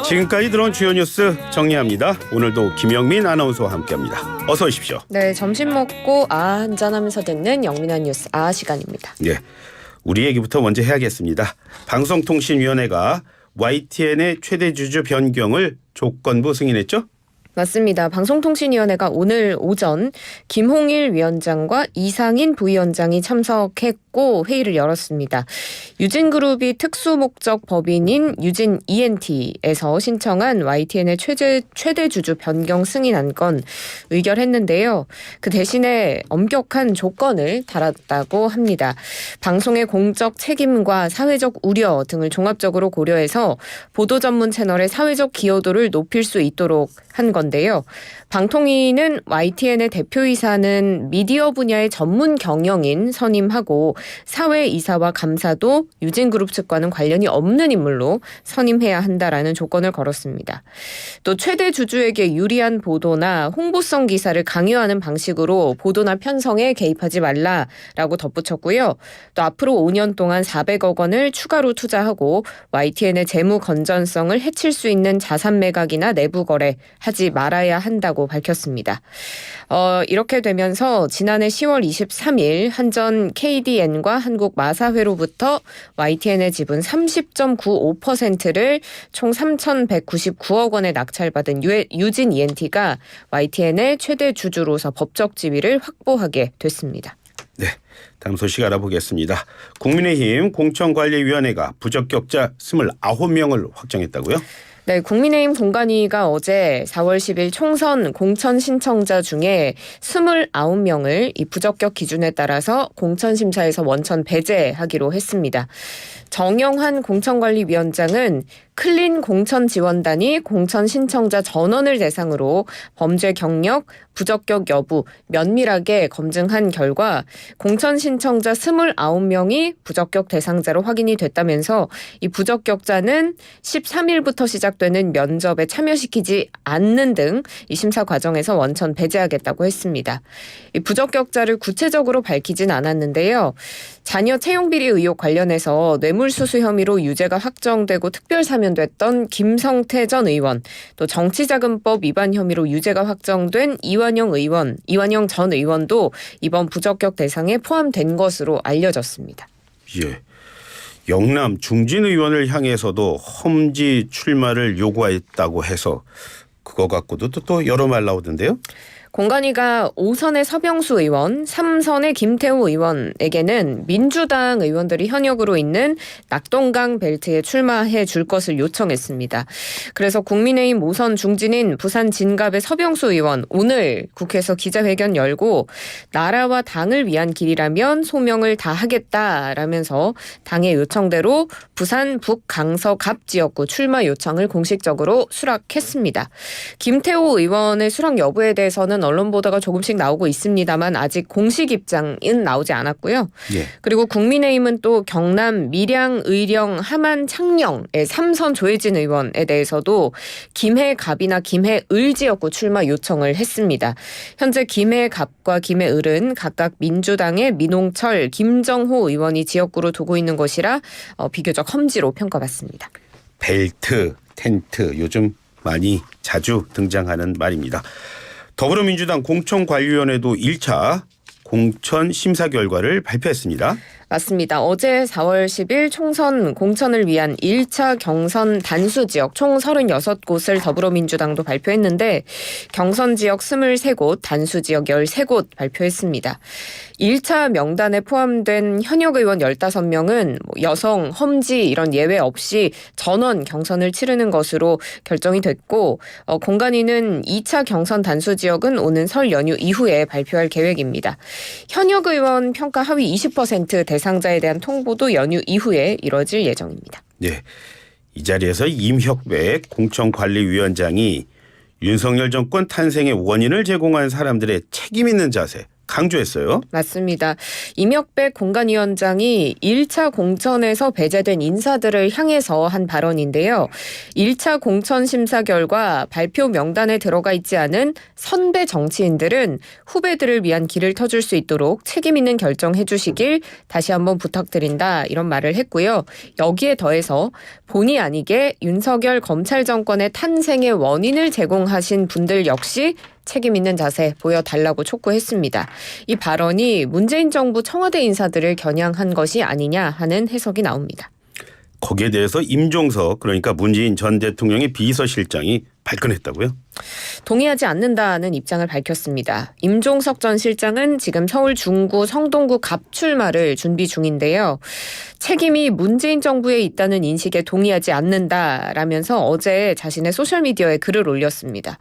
지금까지 들어온 주요 뉴스 정리합니다. 오늘도 김영민 아나운서와 함께합니다. 어서 오십시오. 네, 점심 먹고 한잔하면서 듣는 영민한 뉴스 시간입니다. 네, 우리 얘기부터 먼저 해야겠습니다. 방송통신위원회가 YTN의 최대 주주 변경을 조건부 승인했죠? 맞습니다. 방송통신위원회가 오늘 오전 김홍일 위원장과 이상인 부위원장이 참석했고 회의를 열었습니다. 유진그룹이 특수목적 법인인 유진 ENT에서 신청한 YTN의 최대 주주 변경 승인 안건 의결했는데요. 그 대신에 엄격한 조건을 달았다고 합니다. 방송의 공적 책임과 사회적 우려 등을 종합적으로 고려해서 보도 전문 채널의 사회적 기여도를 높일 수 있도록 한 건데요. 방통위는 YTN의 대표이사는 미디어 분야의 전문 경영인 선임하고 사회이사와 감사도 유진그룹 측과는 관련이 없는 인물로 선임해야 한다라는 조건을 걸었습니다. 또 최대 주주에게 유리한 보도나 홍보성 기사를 강요하는 방식으로 보도나 편성에 개입하지 말라라고 덧붙였고요. 또 앞으로 5년 동안 400억 원을 추가로 투자하고 YTN의 재무 건전성을 해칠 수 있는 자산 매각이나 내부 거래 하지 말아야 한다고 밝혔습니다. 이렇게 되면서 지난해 10월 23일 한전 KDN과 한국마사회로부터 YTN의 지분 30.95%를 총 3,199억 원에 낙찰받은 유진 ENT가 YTN의 최대 주주로서 법적 지위를 확보하게 됐습니다. 네, 다음 소식 알아보겠습니다. 국민의힘 공천관리위원회가 부적격자 29명을 확정했다고요? 네, 국민의힘 공관위가 어제 4월 10일 총선 공천 신청자 중에 29명을 이 부적격 기준에 따라서 공천심사에서 원천 배제하기로 했습니다. 정영환 공천관리위원장은 클린 공천지원단이 공천 신청자 전원을 대상으로 범죄 경력, 부적격 여부 면밀하게 검증한 결과 공천 신청자 29명이 부적격 대상자로 확인이 됐다면서 이 부적격자는 13일부터 시작되는 면접에 참여시키지 않는 등 이 심사 과정에서 원천 배제하겠다고 했습니다. 이 부적격자를 구체적으로 밝히진 않았는데요. 자녀 채용비리 의혹 관련해서 뇌물수수 혐의로 유죄가 확정되고 특별 사면됐던 김성태 전 의원, 또 정치자금법 위반 혐의로 유죄가 확정된 이완영 전 의원도 이번 부적격 대상에 포함된 것으로 알려졌습니다. 예, 영남 중진 의원을 향해서도 험지 출마를 요구했다고 해서 그거 갖고도 또 여러 말 나오던데요? 공관위가 5선의 서병수 의원, 3선의 김태우 의원에게는 민주당 의원들이 현역으로 있는 낙동강 벨트에 출마해 줄 것을 요청했습니다. 그래서 국민의힘 5선 중진인 부산 진갑의 서병수 의원 오늘 국회에서 기자회견 열고 나라와 당을 위한 길이라면 소명을 다하겠다라면서 당의 요청대로 부산 북강서갑 지역구 출마 요청을 공식적으로 수락했습니다. 김태우 의원의 수락 여부에 대해서는 언론 보도가 조금씩 나오고 있습니다만 아직 공식 입장은 나오지 않았고요. 예. 그리고 국민의힘은 또 경남 밀양, 의령, 함안, 창녕의 3선 조혜진 의원에 대해서도 김해갑이나 김해을 지역구 출마 요청을 했습니다. 현재 김해갑과 김해을은 각각 민주당의 민홍철, 김정호 의원이 지역구로 두고 있는 것이라 비교적 험지로 평가받습니다. 벨트, 텐트 요즘 많이 자주 등장하는 말입니다. 더불어민주당 공천관리위원회도 1차 공천 심사 결과를 발표했습니다. 맞습니다. 어제 4월 10일 총선 공천을 위한 1차 경선 단수 지역 총 36곳을 더불어민주당도 발표했는데 경선 지역 23곳, 단수 지역 13곳 발표했습니다. 1차 명단에 포함된 현역 의원 15명은 여성, 험지 이런 예외 없이 전원 경선을 치르는 것으로 결정이 됐고 공관위는 2차 경선 단수 지역은 오는 설 연휴 이후에 발표할 계획입니다. 현역 의원 평가 하위 20% 대상자에 대한 통보도 연휴 이후에 이뤄질 예정입니다. 네, 이 자리에서 임혁백 공천관리위원장이 윤석열 정권 탄생의 원인을 제공한 사람들의 책임 있는 자세 강조했어요. 맞습니다. 임혁백 공관위원장이 1차 공천에서 배제된 인사들을 향해서 한 발언인데요. 1차 공천 심사 결과 발표 명단에 들어가 있지 않은 선배 정치인들은 후배들을 위한 길을 터줄 수 있도록 책임 있는 결정해 주시길 다시 한번 부탁드린다 이런 말을 했고요. 여기에 더해서 본의 아니게 윤석열 검찰 정권의 탄생의 원인을 제공하신 분들 역시 책임 있는 자세 보여달라고 촉구했습니다. 이 발언이 문재인 정부 청와대 인사들을 겨냥한 것이 아니냐 하는 해석이 나옵니다. 거기에 대해서 임종석 그러니까 문재인 전 대통령의 비서실장이 발끈했다고요? 동의하지 않는다는 입장을 밝혔습니다. 임종석 전 실장은 지금 서울 중구 성동구 갑출마를 준비 중인데요. 책임이 문재인 정부에 있다는 인식에 동의하지 않는다라면서 어제 자신의 소셜미디어에 글을 올렸습니다.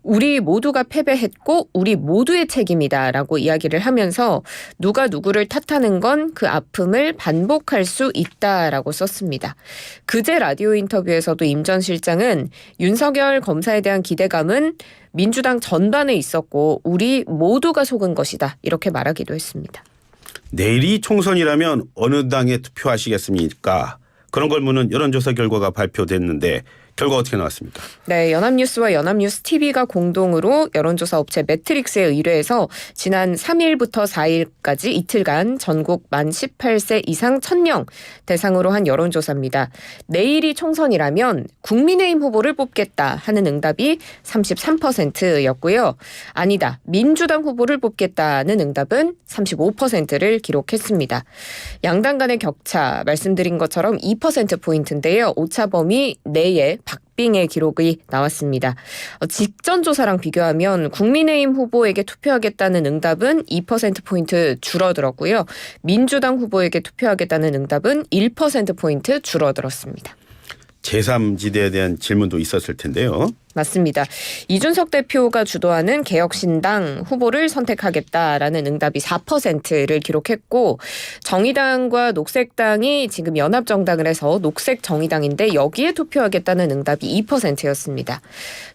우리 모두가 패배했고 우리 모두의 책임이다라고 이야기를 하면서 누가 누구를 탓하는 건 그 아픔을 반복할 수 있다라고 썼습니다. 그제 라디오 인터뷰에서도 임 전 실장은 윤석열 검사에 대한 기대감은 민주당 전반에 있었고 우리 모두가 속은 것이다 이렇게 말하기도 했습니다. 내일이 총선이라면 어느 당에 투표하시겠습니까? 그런 걸 묻는 여론조사 결과가 발표됐는데 결과 어떻게 나왔습니까? 네, 연합뉴스와 연합뉴스 TV가 공동으로 여론조사 업체 매트릭스에 의뢰해서 지난 3일부터 4일까지 이틀간 전국 만 18세 이상 1,000명 대상으로 한 여론조사입니다. 내일이 총선이라면 국민의힘 후보를 뽑겠다 하는 응답이 33%였고요. 아니다, 민주당 후보를 뽑겠다는 응답은 35%를 기록했습니다. 양당 간의 격차 말씀드린 것처럼 2%포인트인데요. 오차범위 내에 박빙의 기록이 나왔습니다. 직전 조사랑 비교하면 국민의힘 후보에게 투표하겠다는 응답은 2%포인트 줄어들었고요. 민주당 후보에게 투표하겠다는 응답은 1%포인트 줄어들었습니다. 제3지대에 대한 질문도 있었을 텐데요. 맞습니다. 이준석 대표가 주도하는 개혁신당 후보를 선택하겠다라는 응답이 4%를 기록했고 정의당과 녹색당이 지금 연합정당을 해서 녹색정의당인데 여기에 투표하겠다는 응답이 2%였습니다.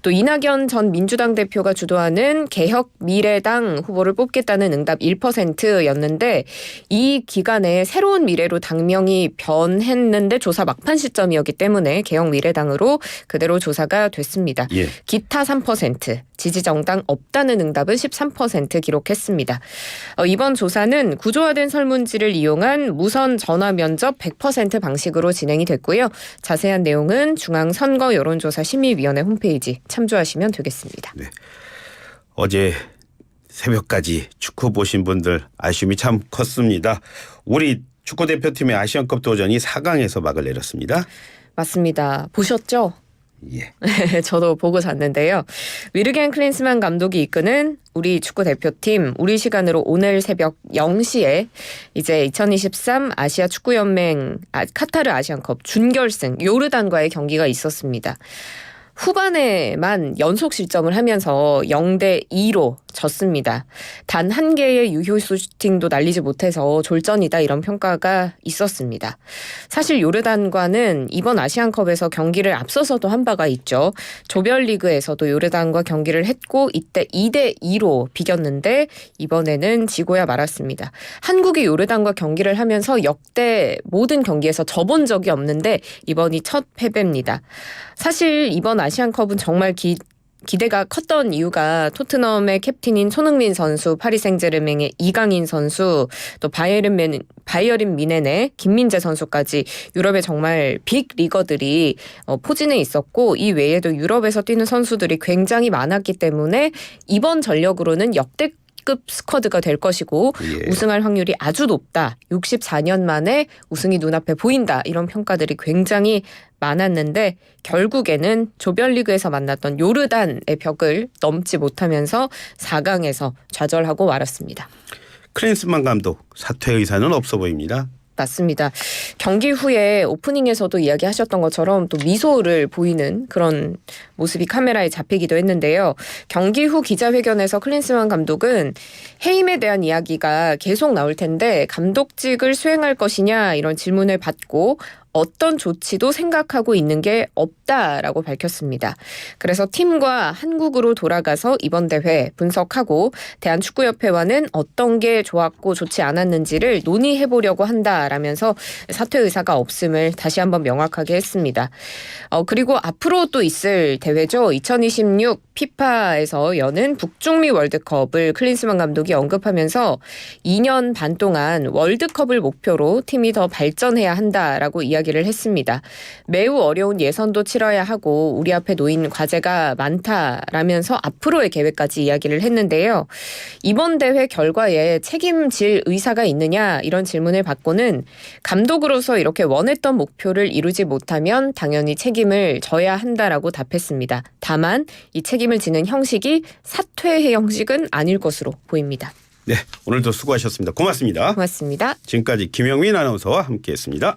또 이낙연 전 민주당 대표가 주도하는 개혁미래당 후보를 뽑겠다는 응답 1%였는데 이 기간에 새로운 미래로 당명이 변했는데 조사 막판 시점이었기 때문에 개혁미래당으로 그대로 조사가 됐습니다. 예. 기타 3%, 지지정당 없다는 응답은 13% 기록했습니다. 이번 조사는 구조화된 설문지를 이용한 무선 전화 면접 100% 방식으로 진행이 됐고요. 자세한 내용은 중앙선거여론조사심의위원회 홈페이지 참조하시면 되겠습니다. 네. 어제 새벽까지 축구 보신 분들 아쉬움이 참 컸습니다. 우리 축구대표팀의 아시안컵 도전이 4강에서 막을 내렸습니다. 맞습니다. 보셨죠? 예. 저도 보고 잤는데요. 위르겐 클린스만 감독이 이끄는 우리 축구 대표팀 우리 시간으로 오늘 새벽 0시에 이제 2023 아시아 축구연맹 카타르 아시안컵 준결승 요르단과의 경기가 있었습니다. 후반에만 연속 실점을 하면서 0대2로 졌습니다. 단 한 개의 유효 슈팅도 날리지 못해서 졸전이다 이런 평가가 있었습니다. 사실 요르단과는 이번 아시안컵에서 경기를 앞서서도 한 바가 있죠. 조별리그에서도 요르단과 경기를 했고 이때 2대2로 비겼는데 이번에는 지고야 말았습니다. 한국이 요르단과 경기를 하면서 역대 모든 경기에서 져본 적이 없는데 이번이 첫 패배입니다. 사실 이번 아시안컵은 정말 기대가 컸던 이유가 토트넘의 캡틴인 손흥민 선수, 파리 생제르맹의 이강인 선수, 또 바이에른 뮌헨의 김민재 선수까지 유럽의 정말 빅 리거들이 포진해 있었고 이 외에도 유럽에서 뛰는 선수들이 굉장히 많았기 때문에 이번 전력으로는 역대 급 스쿼드가 될 것이고 예. 우승할 확률이 아주 높다. 64년 만에 우승이 눈앞에 보인다. 이런 평가들이 굉장히 많았는데 결국에는 조별리그에서 만났던 요르단의 벽을 넘지 못하면서 4강에서 좌절하고 말았습니다. 클린스만 감독 사퇴 의사는 없어 보입니다. 맞습니다. 경기 후에 오프닝에서도 이야기하셨던 것처럼 또 미소를 보이는 그런 모습이 카메라에 잡히기도 했는데요. 경기 후 기자회견에서 클린스만 감독은 해임에 대한 이야기가 계속 나올 텐데 감독직을 수행할 것이냐 이런 질문을 받고 어떤 조치도 생각하고 있는 게 없다라고 밝혔습니다. 그래서 팀과 한국으로 돌아가서 이번 대회 분석하고 대한축구협회와는 어떤 게 좋았고 좋지 않았는지를 논의해보려고 한다라면서 사퇴 의사가 없음을 다시 한번 명확하게 했습니다. 그리고 앞으로 또 있을 대회죠. 2026 피파에서 여는 북중미 월드컵을 클린스만 감독이 언급하면서 2년 반 동안 월드컵을 목표로 팀이 더 발전해야 한다라고 이야기를 했습니다. 매우 어려운 예선도 치러야 하고 우리 앞에 놓인 과제가 많다라면서 앞으로의 계획까지 이야기를 했는데요. 이번 대회 결과에 책임질 의사가 있느냐 이런 질문을 받고는 감독으로서 이렇게 원했던 목표를 이루지 못하면 당연히 책임을 져야 한다라고 답했습니다. 다만 이 책임을 지는 형식이 사퇴의 형식은 아닐 것으로 보입니다. 네, 오늘도 수고하셨습니다. 고맙습니다. 고맙습니다. 지금까지 김영민 아나운서와 함께했습니다.